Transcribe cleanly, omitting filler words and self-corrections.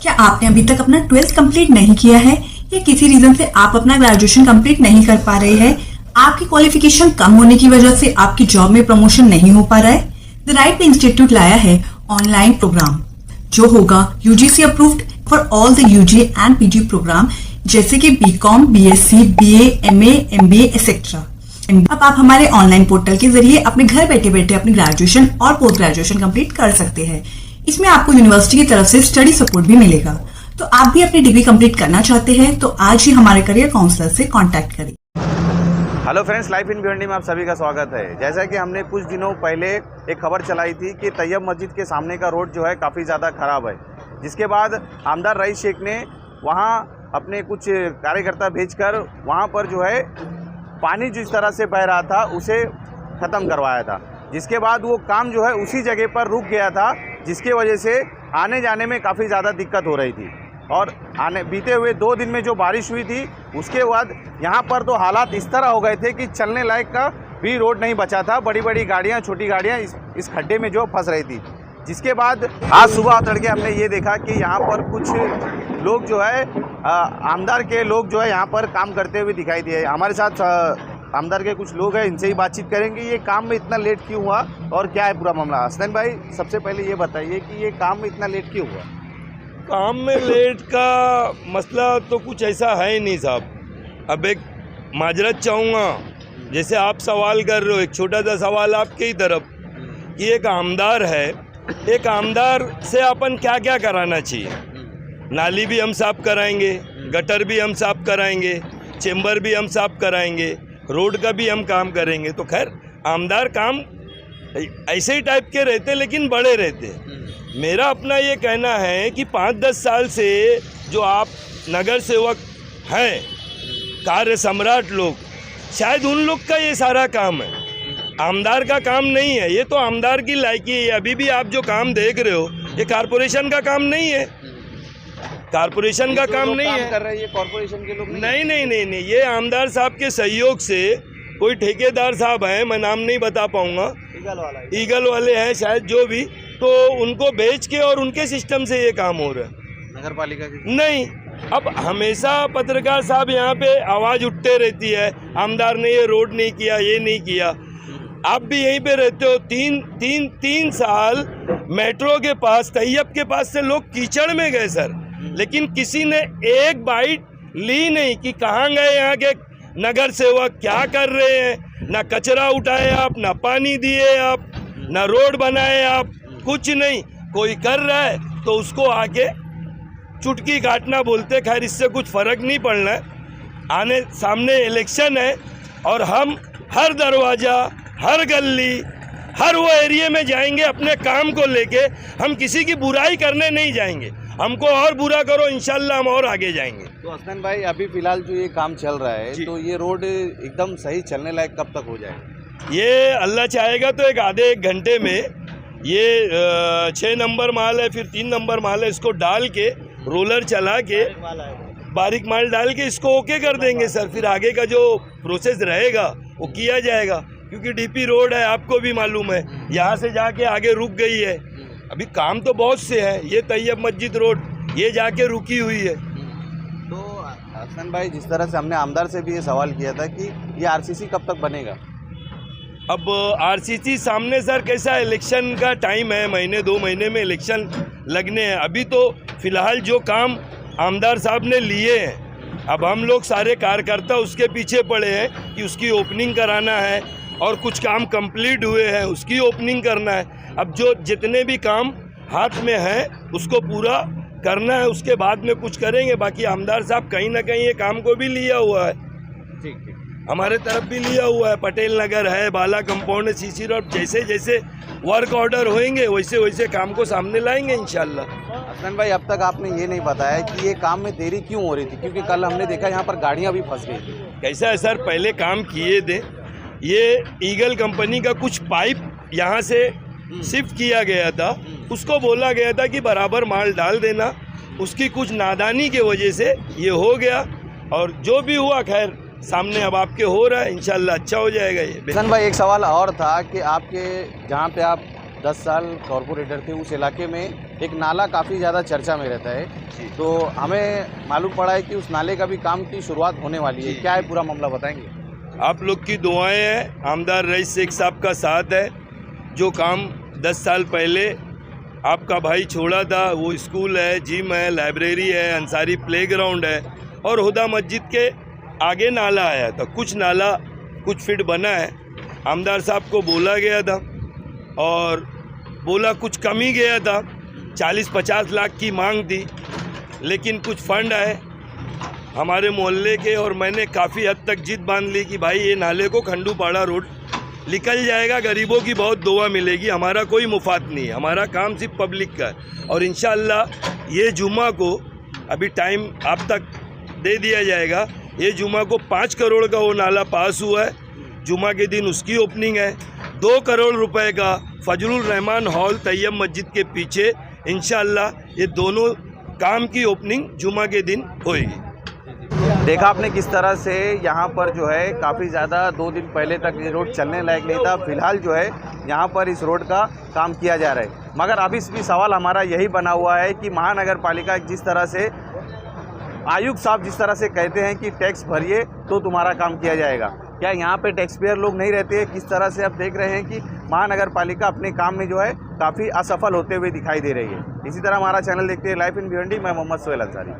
क्या आपने अभी तक अपना 12th कंप्लीट नहीं किया है या किसी रीजन से आप अपना ग्रेजुएशन कंप्लीट नहीं कर पा रहे हैं, आपकी क्वालिफिकेशन कम होने की वजह से आपकी जॉब में प्रमोशन नहीं हो पा रहा है? द राइट इंस्टीट्यूट लाया है ऑनलाइन प्रोग्राम जो होगा UGC approved for all the UG and PG program जैसे कि BCom, BSc, BA, MA, MBA etcetera. अब आप हमारे ऑनलाइन पोर्टल के जरिए अपने घर बैठे बैठे अपनी ग्रेजुएशन और पोस्ट ग्रेजुएशन कंप्लीट कर सकते हैं। इसमें आपको यूनिवर्सिटी की तरफ से स्टडी सपोर्ट भी मिलेगा। तो आप भी अपनी डिग्री कंप्लीट करना चाहते हैं तो आज ही हमारे करियर काउंसलर से कांटेक्ट करें। Hello friends, life in Bhiwandi में आप सभी का स्वागत है। जैसा कि हमने कुछ दिनों पहले एक खबर चलाई थी कि तैयब मस्जिद के सामने का रोड जो है काफ़ी ज़्यादा ख़राब है, जिसके बाद आमदार रईस शेख ने वहाँ अपने कुछ कार्यकर्ता भेजकर वहाँ पर जो है पानी जिस तरह से बह रहा था उसे ख़त्म करवाया था, जिसके बाद वो काम जो है उसी जगह पर रुक गया था, जिसके वजह से आने जाने में काफ़ी ज़्यादा दिक्कत हो रही थी। और बीते हुए 2 दिन में जो बारिश हुई थी उसके बाद यहाँ पर तो हालात इस तरह हो गए थे कि चलने लायक का भी रोड नहीं बचा था। बड़ी बड़ी गाड़ियाँ, छोटी गाड़ियाँ इस खड्डे में जो फंस रही थी, जिसके बाद आज सुबह तड़के हमने ये देखा कि यहाँ पर कुछ लोग जो है आमदार के लोग जो है यहाँ पर काम करते हुए दिखाई दिए। हमारे साथ आमदार के कुछ लोग हैं, इनसे ही बातचीत करेंगे। ये काम में इतना लेट क्यों हुआ और क्या है पूरा मामला? हसनैन भाई, सबसे पहले ये बताइए कि ये काम में इतना लेट क्यों हुआ? काम में लेट का मसला तो कुछ ऐसा है ही नहीं साहब। अब एक माजरत चाहूँगा, जैसे आप सवाल कर रहे हो, एक छोटा सा सवाल आपके ही तरफ कि एक आमदार है, एक आमदार से अपन क्या क्या कराना चाहिए? नाली भी हम साफ कराएंगे, गटर भी हम साफ कराएंगे, चेंबर भी हम साफ कराएंगे, रोड का भी हम काम करेंगे। तो खैर आमदार काम ऐसे ही टाइप के रहते लेकिन बड़े रहते। मेरा अपना ये कहना है कि 5-10 साल से जो आप नगर सेवक हैं, कार्य सम्राट लोग, शायद उन लोग का ये सारा काम है, आमदार का काम नहीं है। ये तो आमदार की लायकी है। अभी भी आप जो काम देख रहे हो ये कारपोरेशन का काम नहीं है, कारपोरेशन का काम नहीं है। कर रहे हैं ये कॉर्पोरेशन के लोग? नहीं, ये आमदार साहब के सहयोग से कोई ठेकेदार साहब हैं, मैं नाम नहीं बता पाऊंगा, ईगल वाले हैं शायद, जो भी, तो उनको बेच के और उनके सिस्टम से ये काम हो रहा है। नगर पालिका की नहीं। अब हमेशा पत्रकार साहब यहाँ पे आवाज़ उठते रहती है, आमदार ने ये रोड नहीं किया, ये नहीं किया। आप भी यहीं पे रहते हो। तीन साल मेट्रो के पास, तैयब के पास से लोग कीचड़ में गए सर, लेकिन किसी ने एक बाइट ली नहीं कि कहाँ गए यहाँ के नगर सेवक, क्या कर रहे हैं। ना कचरा उठाए आप, ना पानी दिए आप, ना रोड बनाए आप, कुछ नहीं। कोई कर रहा है तो उसको आके चुटकी काटना बोलते। खैर इससे कुछ फर्क नहीं पड़ना है। सामने इलेक्शन है और हम हर दरवाजा, हर गली, हर वो एरिया में जाएंगे अपने काम को लेके। हम किसी की बुराई करने नहीं जाएंगे। हमको और बुरा करो, इंशाल्लाह हम और आगे जाएंगे। तो हसनैन भाई, अभी फिलहाल जो ये काम चल रहा है तो ये रोड एकदम सही चलने लायक कब तक हो जाएगा? ये अल्लाह चाहेगा तो एक घंटे में ये 6 नंबर माल है, फिर 3 नंबर माल है, इसको डाल के रोलर चला के बारीक माल डाल के इसको ओके कर देंगे सर। फिर आगे का जो प्रोसेस रहेगा वो किया जाएगा, क्योंकि डीपी रोड है, आपको भी मालूम है, यहाँ से जाके आगे रुक गई है। अभी काम तो बहुत से है। ये तैयब मस्जिद रोड ये जाके रुकी हुई है। तो हसन भाई, जिस तरह से हमने आमदार से भी ये सवाल किया था कि ये आरसीसी कब तक बनेगा? अब आरसीसी सामने सर कैसा, इलेक्शन का टाइम है, 1-2 महीने में इलेक्शन लगने हैं। अभी तो फिलहाल जो काम आमदार साहब ने लिए हैं, अब हम लोग सारे कार्यकर्ता उसके पीछे पड़े हैं कि उसकी ओपनिंग कराना है, और कुछ काम कंप्लीट हुए हैं उसकी ओपनिंग करना है। अब जो जितने भी काम हाथ में हैं उसको पूरा करना है, उसके बाद में कुछ करेंगे। बाकी आमदार साहब कहीं ना कहीं ये काम को भी लिया हुआ है, ठीक, हमारे तरफ भी लिया हुआ है। पटेल नगर है, बाला कंपाउंड, सीसी रोड, जैसे जैसे वर्क ऑर्डर होंगे वैसे वैसे काम को सामने लाएंगे इंशाल्लाह। हसन भाई, अब तक आपने ये नहीं बताया कि ये काम में देरी क्यों हो रही थी, क्योंकि कल हमने देखा यहाँ पर गाड़ियाँ भी फंस गई थी। कैसा है सर, पहले काम किए थे। ये ईगल कंपनी का कुछ पाइप यहाँ से शिफ्ट किया गया था, उसको बोला गया था कि बराबर माल डाल देना, उसकी कुछ नादानी की वजह से ये हो गया। और जो भी हुआ खैर सामने अब आपके हो रहा है, इंशाल्लाह अच्छा हो जाएगा ये। हसन भाई, एक सवाल और था कि आपके जहाँ पे आप 10 साल कॉरपोरेटर थे, उस इलाके में एक नाला काफ़ी ज़्यादा चर्चा में रहता है। तो हमें मालूम पड़ा है कि उस नाले का भी काम की शुरुआत होने वाली है। क्या है पूरा मामला, बताएंगे? आप लोग की दुआएं हैं, आमदार रईस शेख साहब का साथ है। जो काम 10 साल पहले आपका भाई छोड़ा था, वो स्कूल है, जिम है, लाइब्रेरी है, अंसारी प्लेग्राउंड है और हुदा मस्जिद के आगे नाला आया था। कुछ नाला कुछ फीट बना है। आमदार साहब को बोला गया था और बोला कुछ कम ही गया था, 40-50 लाख की मांग थी, लेकिन कुछ फंड आए हमारे मोहल्ले के और मैंने काफ़ी हद तक जिद बांध ली कि भाई ये नाले को खंडूपाड़ा रोड निकल जाएगा, गरीबों की बहुत दुआ मिलेगी, हमारा कोई मुफाद नहीं है, हमारा काम सिर्फ पब्लिक का है। और इंशाअल्लाह ये जुमा को अभी टाइम आप तक दे दिया जाएगा। ये जुमा को 5 करोड़ का वो नाला पास हुआ है, जुमा के दिन उसकी ओपनिंग है। 2 करोड़ रुपए का फजलुर रहमान हॉल तैयब मस्जिद के पीछे इंशाअल्लाह ये दोनों काम की ओपनिंग जुमा के दिन होएगी। देखा आपने किस तरह से यहाँ पर जो है काफ़ी ज़्यादा 2 दिन पहले तक ये रोड चलने लायक नहीं था। फिलहाल जो है यहाँ पर इस रोड का काम किया जा रहा है, मगर अभी भी सवाल हमारा यही बना हुआ है कि महानगर पालिका जिस तरह से आयुक्त साहब जिस तरह से कहते हैं कि टैक्स भरिए तो तुम्हारा काम किया जाएगा, क्या यहाँ पे टैक्स पेयर लोग नहीं रहते हैं? किस तरह से आप देख रहे हैं कि महानगर पालिका अपने काम में जो है काफ़ी असफल होते हुए दिखाई दे रही है। इसी तरह हमारा चैनल देखते हैं लाइफ इन भिवंडी। मैं मोहम्मद सोहेल अंसारी।